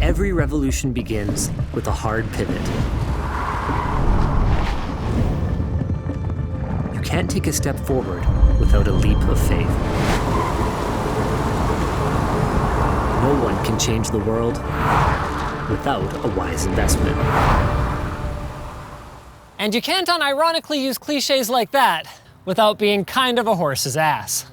Every revolution begins with a hard pivot. You can't take a step forward without a leap of faith. No one can change the world without a wise investment. And you can't unironically use cliches like that without being kind of a horse's ass.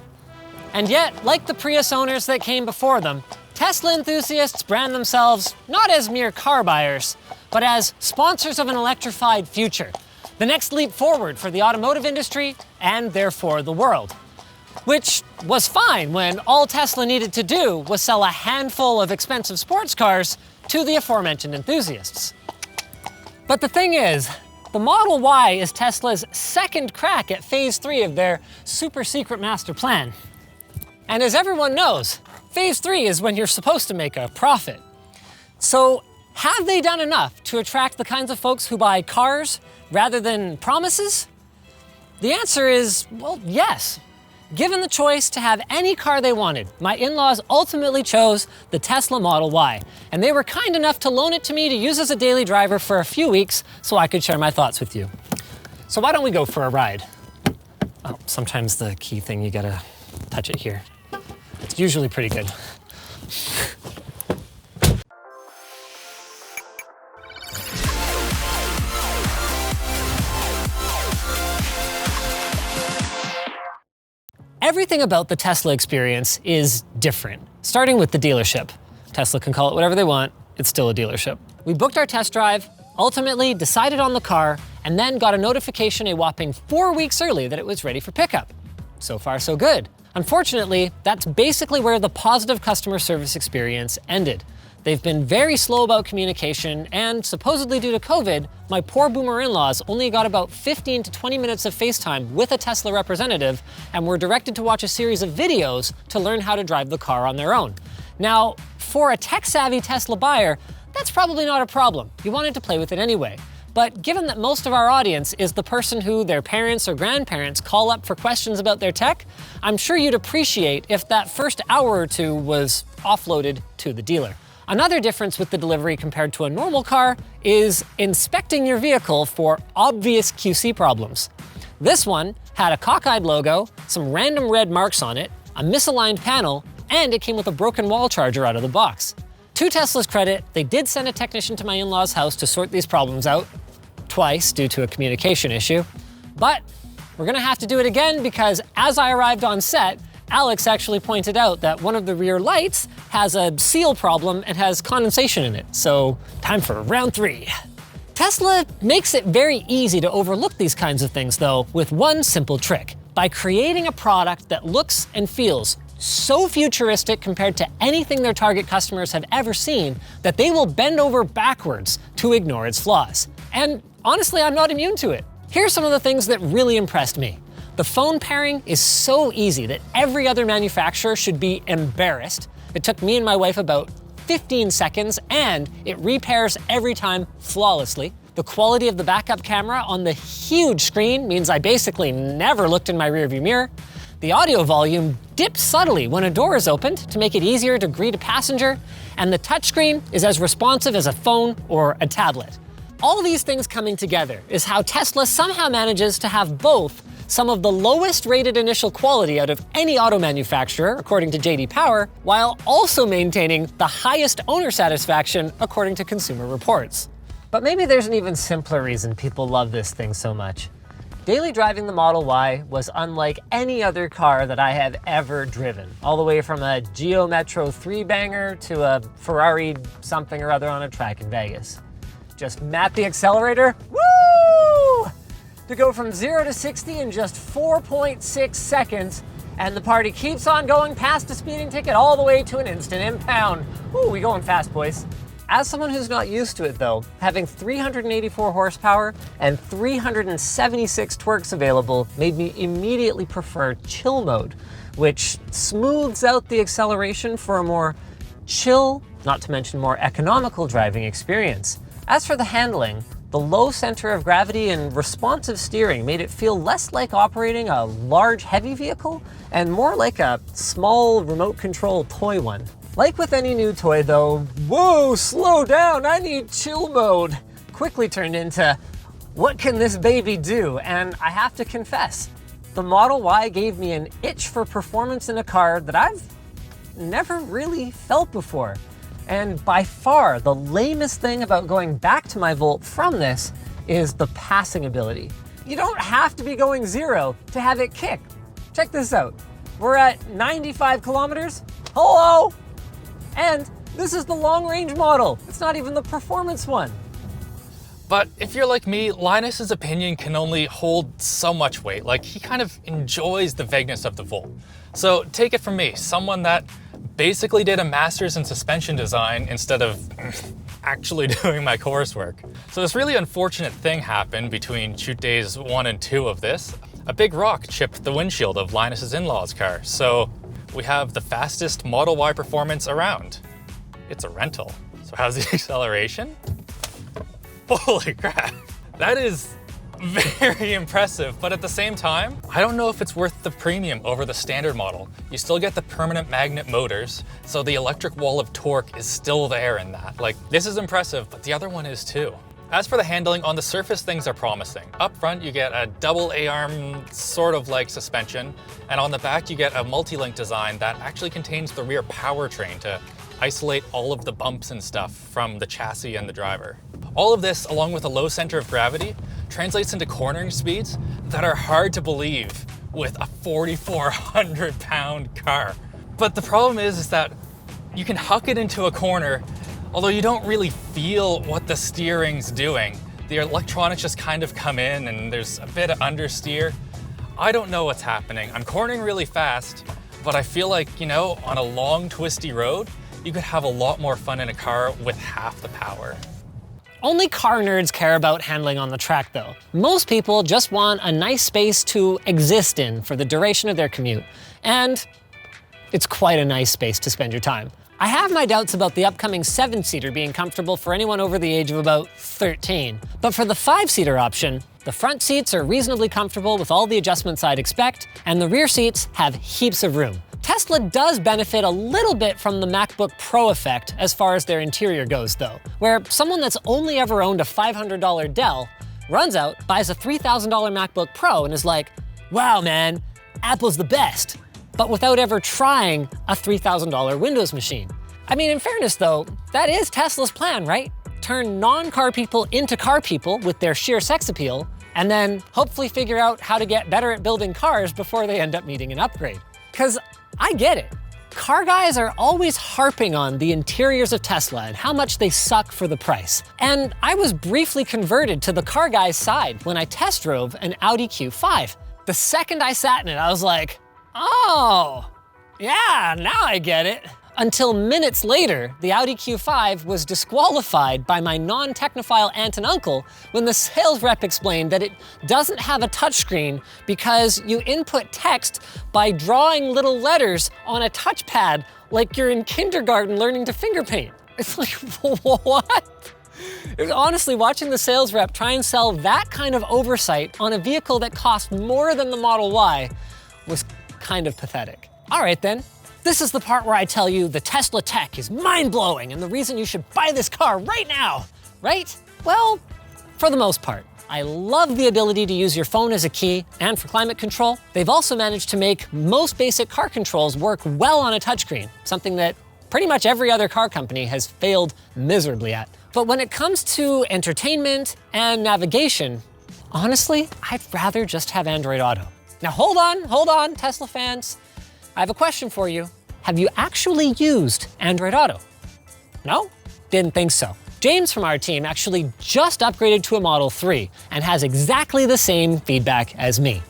And yet, like the Prius owners that came before them, Tesla enthusiasts brand themselves not as mere car buyers, but as sponsors of an electrified future, the next leap forward for the automotive industry and therefore the world. Which was fine when all Tesla needed to do was sell a handful of expensive sports cars to the aforementioned enthusiasts. But the thing is, the Model Y is Tesla's second crack at phase 3 of their super secret master plan. And as everyone knows, phase 3 is when you're supposed to make a profit. So have they done enough to attract the kinds of folks who buy cars rather than promises? The answer is, well, yes. Given the choice to have any car they wanted, my in-laws ultimately chose the Tesla Model Y, and they were kind enough to loan it to me to use as a daily driver for a few weeks so I could share my thoughts with you. So why don't we go for a ride? Oh, sometimes the key thing, you gotta touch it here. It's usually pretty good. Everything about the Tesla experience is different, starting with the dealership. Tesla can call it whatever they want, it's still a dealership. We booked our test drive, ultimately decided on the car, and then got a notification a whopping 4 weeks early that it was ready for pickup. So far, so good. Unfortunately, that's basically where the positive customer service experience ended. They've been very slow about communication, and supposedly due to COVID, my poor boomer in-laws only got about 15 to 20 minutes of FaceTime with a Tesla representative and were directed to watch a series of videos to learn how to drive the car on their own. Now, for a tech-savvy Tesla buyer, that's probably not a problem. You wanted to play with it anyway. But given that most of our audience is the person who their parents or grandparents call up for questions about their tech, I'm sure you'd appreciate if that first hour or two was offloaded to the dealer. Another difference with the delivery compared to a normal car is inspecting your vehicle for obvious QC problems. This one had a cockeyed logo, some random red marks on it, a misaligned panel, and it came with a broken wall charger out of the box. To Tesla's credit, they did send a technician to my in-laws' house to sort these problems out, twice due to a communication issue. But we're gonna have to do it again because as I arrived on set, Alex actually pointed out that one of the rear lights has a seal problem and has condensation in it. So time for round 3. Tesla makes it very easy to overlook these kinds of things though with one simple trick. By creating a product that looks and feels so futuristic compared to anything their target customers have ever seen that they will bend over backwards to ignore its flaws. And honestly, I'm not immune to it. Here's some of the things that really impressed me. The phone pairing is so easy that every other manufacturer should be embarrassed. It took me and my wife about 15 seconds and it repairs every time flawlessly. The quality of the backup camera on the huge screen means I basically never looked in my rearview mirror. The audio volume dips subtly when a door is opened to make it easier to greet a passenger, and the touchscreen is as responsive as a phone or a tablet. All these things coming together is how Tesla somehow manages to have both some of the lowest rated initial quality out of any auto manufacturer, according to J.D. Power, while also maintaining the highest owner satisfaction, according to Consumer Reports. But maybe there's an even simpler reason people love this thing so much. Daily driving the Model Y was unlike any other car that I have ever driven, all the way from a Geo Metro 3-banger to a Ferrari something or other on a track in Vegas. Just mat the accelerator, woo! To go from 0 to 60 in just 4.6 seconds, and the party keeps on going past a speeding ticket all the way to an instant impound. Ooh, we going fast, boys. As someone who's not used to it though, having 384 horsepower and 376 twerks available made me immediately prefer chill mode, which smooths out the acceleration for a more chill, not to mention more economical driving experience. As for the handling, the low center of gravity and responsive steering made it feel less like operating a large heavy vehicle and more like a small remote control toy one. Like with any new toy though, whoa, slow down, I need chill mode, quickly turned into, what can this baby do? And I have to confess, the Model Y gave me an itch for performance in a car that I've never really felt before. And by far, the lamest thing about going back to my Volt from this is the passing ability. You don't have to be going 0 to have it kick. Check this out. We're at 95 kilometers. Hello! And this is the long-range model. It's not even the performance one. But if you're like me, Linus's opinion can only hold so much weight. Like, he kind of enjoys the vagueness of the Volt. So take it from me, someone that basically did a master's in suspension design instead of actually doing my coursework. So this really unfortunate thing happened between shoot days 1 and 2 of this. A big rock chipped the windshield of Linus's in-laws' car. So we have the fastest Model Y performance around. It's a rental. So how's the acceleration? Holy crap. That is very impressive, but at the same time, I don't know if it's worth the premium over the standard model. You still get the permanent magnet motors, so the electric wall of torque is still there in that. Like, this is impressive, but the other one is too. As for the handling, on the surface, things are promising. Up front, you get a double A-arm sort of like suspension, and on the back, you get a multi-link design that actually contains the rear powertrain to isolate all of the bumps and stuff from the chassis and the driver. All of this, along with a low center of gravity, translates into cornering speeds that are hard to believe with a 4,400 pound car. But the problem is that you can huck it into a corner, although you don't really feel what the steering's doing. The electronics just kind of come in and there's a bit of understeer. I don't know what's happening. I'm cornering really fast, but I feel like, you know, on a long twisty road, you could have a lot more fun in a car with half the power. Only car nerds care about handling on the track though. Most people just want a nice space to exist in for the duration of their commute. And it's quite a nice space to spend your time. I have my doubts about the upcoming 7-seater being comfortable for anyone over the age of about 13. But for the 5-seater option, the front seats are reasonably comfortable with all the adjustments I'd expect, and the rear seats have heaps of room. Tesla does benefit a little bit from the MacBook Pro effect as far as their interior goes though, where someone that's only ever owned a $500 Dell runs out, buys a $3,000 MacBook Pro and is like, wow man, Apple's the best, but without ever trying a $3,000 Windows machine. I mean, in fairness though, that is Tesla's plan, right? Turn non-car people into car people with their sheer sex appeal, and then hopefully figure out how to get better at building cars before they end up needing an upgrade. 'Cause I get it. Car guys are always harping on the interiors of Tesla and how much they suck for the price. And I was briefly converted to the car guy's side when I test drove an Audi Q5. The second I sat in it, I was like, oh, yeah, now I get it. Until minutes later, the Audi Q5 was disqualified by my non-technophile aunt and uncle when the sales rep explained that it doesn't have a touchscreen because you input text by drawing little letters on a touchpad like you're in kindergarten learning to finger paint. It's like, what? It was honestly, watching the sales rep try and sell that kind of oversight on a vehicle that cost more than the Model Y was kind of pathetic. All right then. This is the part where I tell you the Tesla tech is mind-blowing and the reason you should buy this car right now, right? Well, for the most part. I love the ability to use your phone as a key, and for climate control, they've also managed to make most basic car controls work well on a touchscreen, something that pretty much every other car company has failed miserably at. But when it comes to entertainment and navigation, honestly, I'd rather just have Android Auto. Now hold on, Tesla fans. I have a question for you. Have you actually used Android Auto? No? Didn't think so. James from our team actually just upgraded to a Model 3 and has exactly the same feedback as me.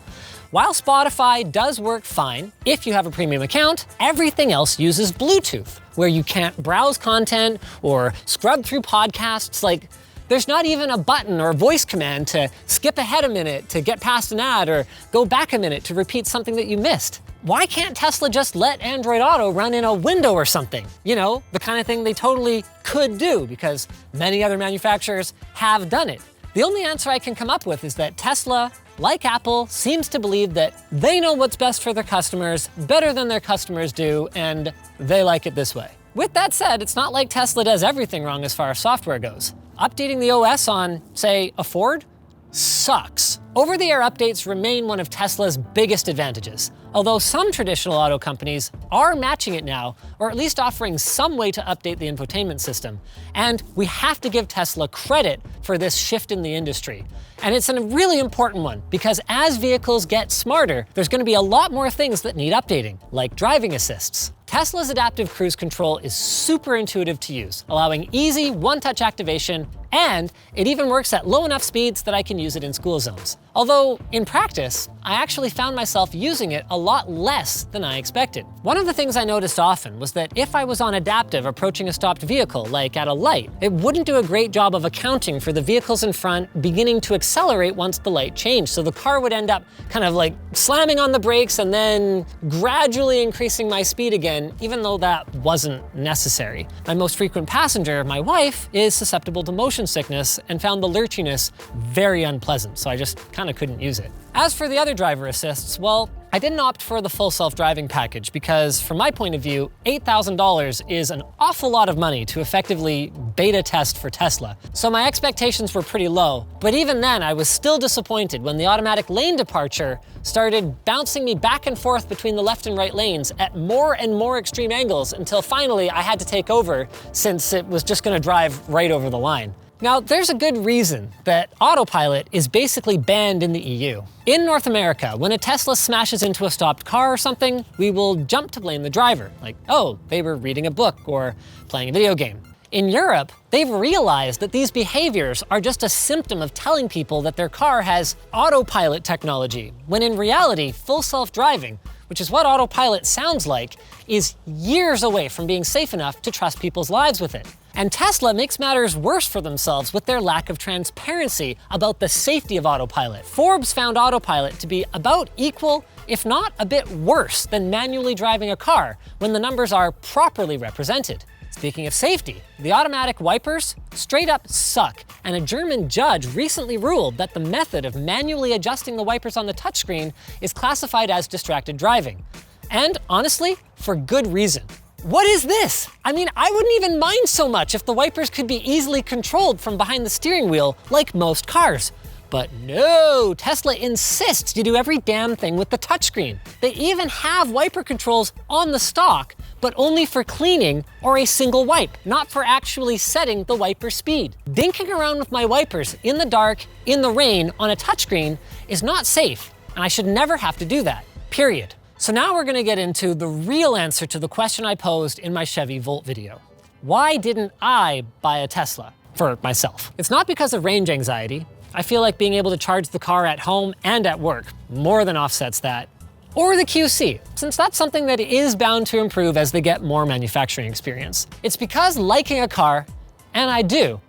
While Spotify does work fine if you have a premium account, everything else uses Bluetooth, where you can't browse content or scrub through podcasts. Like, there's not even a button or a voice command to skip ahead a minute to get past an ad or go back a minute to repeat something that you missed. Why can't Tesla just let Android Auto run in a window or something? You know, the kind of thing they totally could do because many other manufacturers have done it. The only answer I can come up with is that Tesla, like Apple, seems to believe that they know what's best for their customers better than their customers do, and they like it this way. With that said, it's not like Tesla does everything wrong as far as software goes. Updating the OS on, say, a Ford sucks. Over-the-air updates remain one of Tesla's biggest advantages, although some traditional auto companies are matching it now, or at least offering some way to update the infotainment system. And we have to give Tesla credit for this shift in the industry. And it's a really important one, because as vehicles get smarter, there's going to be a lot more things that need updating, like driving assists. Tesla's adaptive cruise control is super intuitive to use, allowing easy one-touch activation, and it even works at low enough speeds that I can use it in school zones. Although, in practice, I actually found myself using it a lot less than I expected. One of the things I noticed often was that if I was on adaptive approaching a stopped vehicle, like at a light, it wouldn't do a great job of accounting for the vehicles in front beginning to accelerate once the light changed. So the car would end up kind of like slamming on the brakes and then gradually increasing my speed again, even though that wasn't necessary. My most frequent passenger, my wife, is susceptible to motion sickness and found the lurchiness very unpleasant, so I just kind of couldn't use it. As for the other driver assists, well, I didn't opt for the full self-driving package because, from my point of view, $8,000 is an awful lot of money to effectively beta test for Tesla. So my expectations were pretty low, but even then I was still disappointed when the automatic lane departure started bouncing me back and forth between the left and right lanes at more and more extreme angles until finally I had to take over since it was just going to drive right over the line. Now, there's a good reason that autopilot is basically banned in the EU. In North America, when a Tesla smashes into a stopped car or something, we will jump to blame the driver, like, oh, they were reading a book or playing a video game. In Europe, they've realized that these behaviors are just a symptom of telling people that their car has autopilot technology, when in reality, full self-driving, which is what autopilot sounds like, is years away from being safe enough to trust people's lives with it. And Tesla makes matters worse for themselves with their lack of transparency about the safety of autopilot. Forbes found autopilot to be about equal, if not a bit worse, than manually driving a car when the numbers are properly represented. Speaking of safety, the automatic wipers straight up suck, and a German judge recently ruled that the method of manually adjusting the wipers on the touchscreen is classified as distracted driving. And honestly, for good reason. What is this? I mean, I wouldn't even mind so much if the wipers could be easily controlled from behind the steering wheel like most cars. But no, Tesla insists you do every damn thing with the touchscreen. They even have wiper controls on the stock, but only for cleaning or a single wipe, not for actually setting the wiper speed. Dinking around with my wipers in the dark, in the rain, on a touchscreen is not safe, and I should never have to do that, period. So now we're gonna get into the real answer to the question I posed in my Chevy Volt video. Why didn't I buy a Tesla for myself? It's not because of range anxiety. I feel like being able to charge the car at home and at work more than offsets that. Or the QC, since that's something that is bound to improve as they get more manufacturing experience. It's because liking a car, and I do,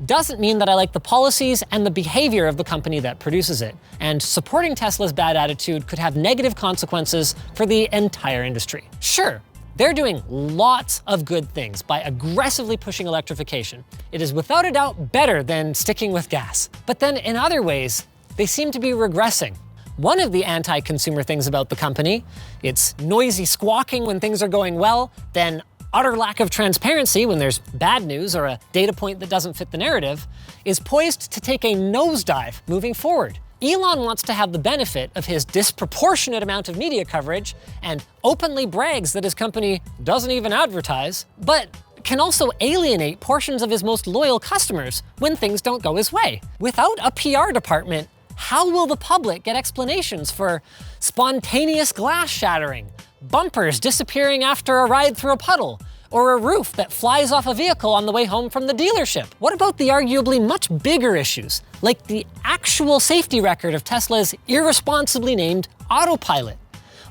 doesn't mean that I like the policies and the behavior of the company that produces it. And supporting Tesla's bad attitude could have negative consequences for the entire industry. Sure, they're doing lots of good things by aggressively pushing electrification. It is without a doubt better than sticking with gas. But then in other ways, they seem to be regressing. One of the anti-consumer things about the company, its noisy squawking when things are going well, then utter lack of transparency when there's bad news or a data point that doesn't fit the narrative, is poised to take a nosedive moving forward. Elon wants to have the benefit of his disproportionate amount of media coverage and openly brags that his company doesn't even advertise, but can also alienate portions of his most loyal customers when things don't go his way. Without a PR department, how will the public get explanations for spontaneous glass shattering, bumpers disappearing after a ride through a puddle, or a roof that flies off a vehicle on the way home from the dealership? What about the arguably much bigger issues, like the actual safety record of Tesla's irresponsibly named autopilot?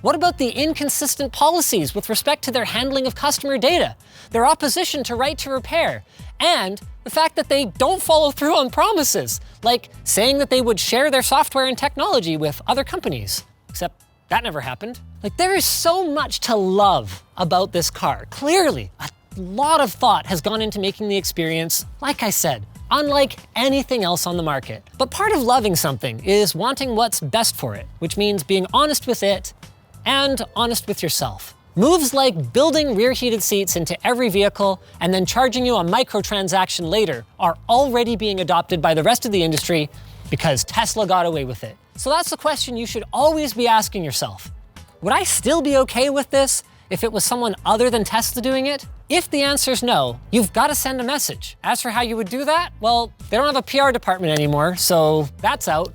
What about the inconsistent policies with respect to their handling of customer data, their opposition to right to repair, and the fact that they don't follow through on promises, like saying that they would share their software and technology with other companies? Except that never happened. Like, there is so much to love about this car. Clearly, a lot of thought has gone into making the experience, like I said, unlike anything else on the market. But part of loving something is wanting what's best for it, which means being honest with it and honest with yourself. Moves like building rear heated seats into every vehicle and then charging you a microtransaction later are already being adopted by the rest of the industry because Tesla got away with it. So that's the question you should always be asking yourself. Would I still be okay with this if it was someone other than Tesla doing it? If the answer is no, you've got to send a message. As for how you would do that, well, they don't have a PR department anymore, so that's out.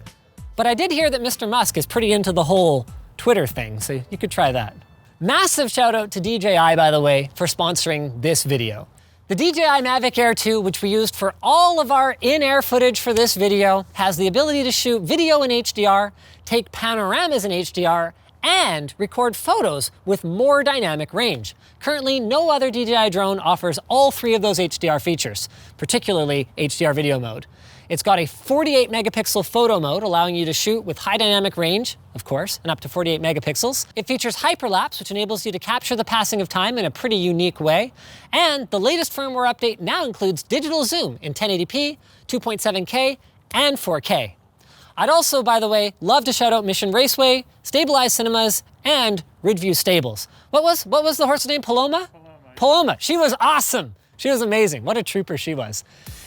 But I did hear that Mr. Musk is pretty into the whole Twitter thing, so you could try that. Massive shout out to DJI, by the way, for sponsoring this video. The DJI Mavic Air 2, which we used for all of our in-air footage for this video, has the ability to shoot video in HDR, take panoramas in HDR, and record photos with more dynamic range. Currently, no other DJI drone offers all three of those HDR features, particularly HDR video mode. It's got a 48 megapixel photo mode, allowing you to shoot with high dynamic range, of course, and up to 48 megapixels. It features hyperlapse, which enables you to capture the passing of time in a pretty unique way. And the latest firmware update now includes digital zoom in 1080p, 2.7K, and 4K. I'd also, by the way, love to shout out Mission Raceway, Stabilized Cinemas, and Ridgeview Stables. What was the horse's name? Paloma? Paloma. She was awesome. She was amazing. What a trooper she was.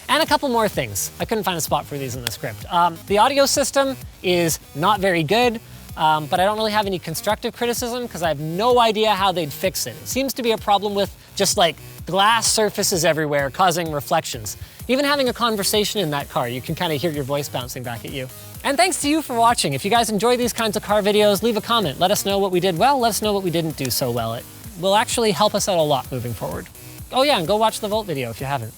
And a couple more things. I couldn't find a spot for these in the script. The audio system is not very good, but I don't really have any constructive criticism because I have no idea how they'd fix it. It seems to be a problem with just like glass surfaces everywhere causing reflections. Even having a conversation in that car, you can kind of hear your voice bouncing back at you. And thanks to you for watching. If you guys enjoy these kinds of car videos, leave a comment. Let us know what we did well, let us know what we didn't do so well. It will actually help us out a lot moving forward. Oh yeah, and go watch the Volt video if you haven't.